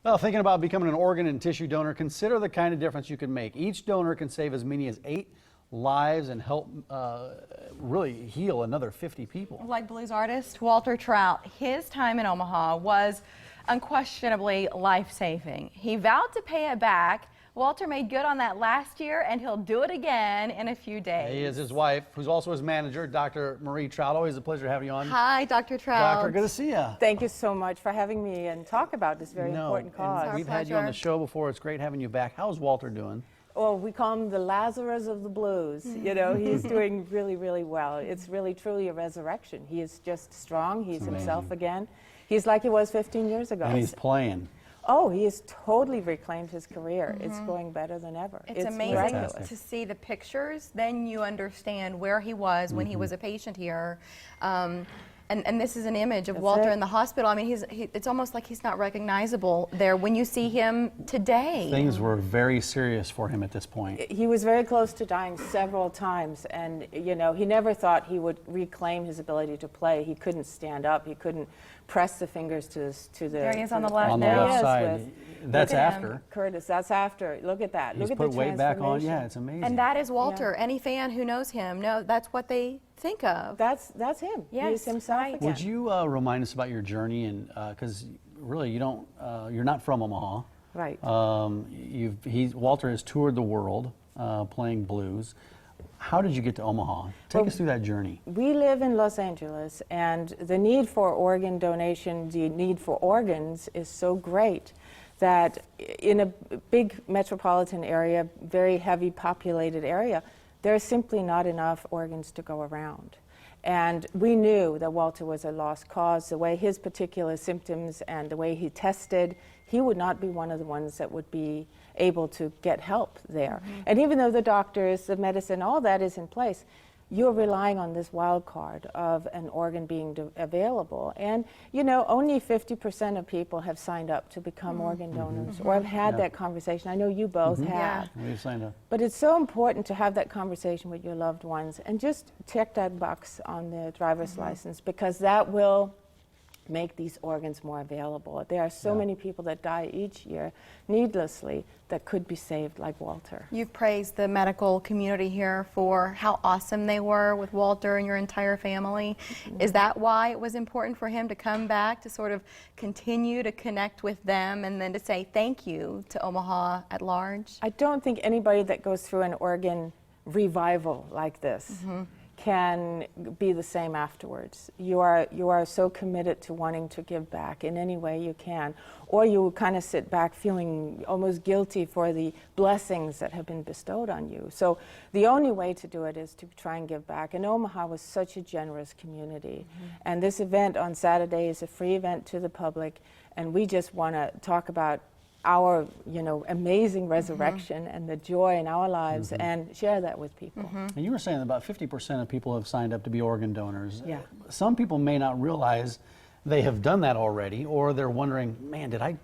Well, thinking about becoming an organ and tissue donor, consider the kind of difference you can make. Each donor can save as many as 8 lives and help really heal another 50 people. Like blues artist Walter Trout, his time in Omaha was unquestionably life-saving. He vowed to pay it back. Walter made good on that last year, and he'll do it again in a few days. He is his wife, who's also his manager, Dr. Marie Trout. Always a pleasure having you on. Hi, Dr. Trout. Doctor, good to see you. Thank you so much for having me and talk about this very important cause. We've had you on the show before. It's great having you back. How's Walter doing? Well, we call him the Lazarus of the blues. You know, he's doing really, really well. It's really, truly a resurrection. He is just strong. He's himself again. He's like he was 15 years ago. And he's playing. Oh, he has totally reclaimed his career. It's going better than ever. It's amazing to see the pictures. Then you understand where he was when he was a patient here. And this is an image of Walter in the hospital. I mean, it's almost like he's not recognizable there when you see him today. Things were very serious for him at this point. He was very close to dying several times, and you know, he never thought he would reclaim his ability to play. He couldn't stand up. He couldn't press the fingers to the. There he is on the left. On the left side. That's after. Curtis, that's after. Look at that. He's Look at put the weight back on. transformation. Yeah, it's amazing. And that is Walter. Any fan who knows him, that's what they think of. That's him. Yes, He's himself right. again. Would you remind us about your journey, and because really you don't, you're not from Omaha. Right. Walter has toured the world playing blues. How did you get to Omaha? Take us through that journey. We live in Los Angeles, and the need for organ donation, the need for organs is so great that in a big metropolitan area, very heavy populated area, there's simply not enough organs to go around. And we knew that Walter was a lost cause. The way his particular symptoms and the way he tested, he would not be one of the ones that would be able to get help there. And even though the doctors, the medicine, all that is in place, you're relying on this wild card of an organ being available. And, you know, only 50% of people have signed up to become organ donors or have had that conversation. I know you both have. We've signed up. But it's so important to have that conversation with your loved ones and just check that box on the driver's license, because that will make these organs more available. There are so many people that die each year needlessly that could be saved, like Walter. You've praised the medical community here for how awesome they were with Walter and your entire family. Is that why it was important for him to come back, to sort of continue to connect with them and then to say thank you to Omaha at large? I don't think anybody that goes through an organ revival like this can be the same afterwards. You are so committed to wanting to give back in any way you can, or you kind of sit back feeling almost guilty for the blessings that have been bestowed on you. So the only way to do it is to try and give back. And Omaha was such a generous community. And this event on Saturday is a free event to the public, and we just want to talk about our, you know, amazing resurrection and the joy in our lives and share that with people. And you were saying that about 50% of people have signed up to be organ donors. Yeah. Some people may not realize they have done that already, or they're wondering, man, did I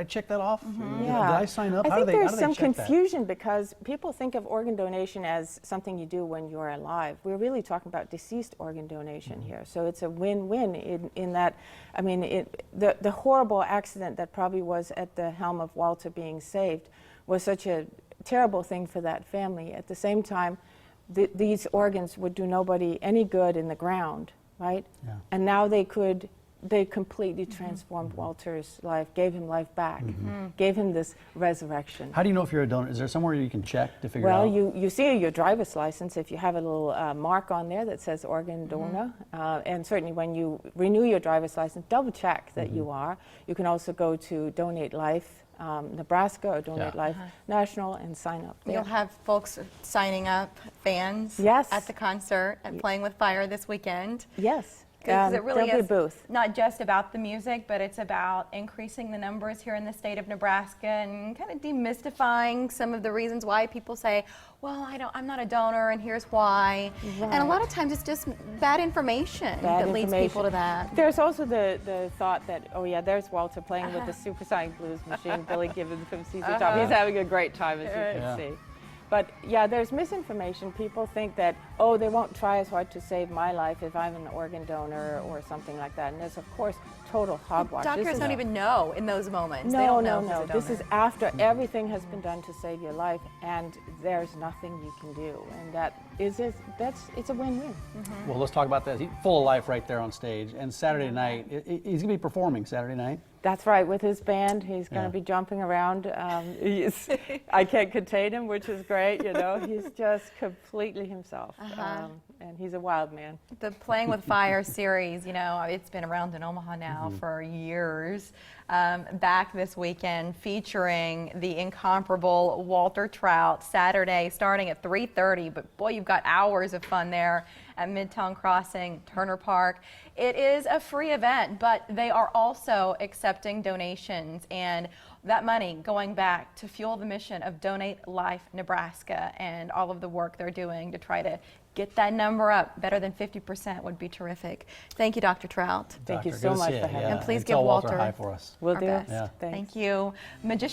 check that off? Did I sign up? I How think do they there's some check confusion because people think of organ donation as something you do when you're alive. We're really talking about deceased organ donation here. So it's a win-win in that, I mean, the horrible accident that probably was at the helm of Walter being saved was such a terrible thing for that family. At the same time, these organs would do nobody any good in the ground, right? Yeah. And now they completely transformed Walter's life, gave him life back, gave him this resurrection. How do you know if you're a donor? Is there somewhere you can check to figure out? Well, you see your driver's license if you have a little mark on there that says organ donor. And certainly when you renew your driver's license, double check that you are. You can also go to Donate Life Nebraska or Donate Life National and sign up there. You'll have folks signing up, fans, Yes. at the concert at Playing with Fire this weekend. Yes. Because it really there'll is be a booth. not just about the music, but it's about increasing the numbers here in the state of Nebraska and kind of demystifying some of the reasons why people say, well, I'm not a donor and here's why. Right. And a lot of times it's just bad information that leads people to that. There's also the thought that, oh yeah, there's Walter playing with the supersonic blues machine, Billy Gibbons from CC Top. He's having a great time, as you can see. But yeah, there's misinformation. People think that, oh, they won't try as hard to save my life if I'm an organ donor or something like that. And there's, of course, total hogwash. Doctors don't even know in those moments. They No, don't no, know no. who's a This is donor. after everything has been done to save your life, and there's nothing you can do. And it's a win-win. Well, let's talk about that. He's full of life right there on stage. And Saturday night, he's going to be performing Saturday night. That's right. With his band, he's going to be jumping around. I can't contain him, which is great. You know, he's just completely himself, and he's a wild man. The Playing with Fire series, you know, it's been around in Omaha now for years. Back this weekend, featuring the incomparable Walter Trout, Saturday starting at 3:30. But boy, you've got hours of fun there at Midtown Crossing, Turner Park. It is a free event, but they are also accepting donations, and that money going back to fuel the mission of Donate Life Nebraska and all of the work they're doing to try to get that number up. Better than 50% would be terrific. Thank you, Dr. Trout. Thank you Doctor, so good to much see for you. having me. And please Tell give Walter hi for us. Will our do. best. Yeah. Thanks. Thank you. Magician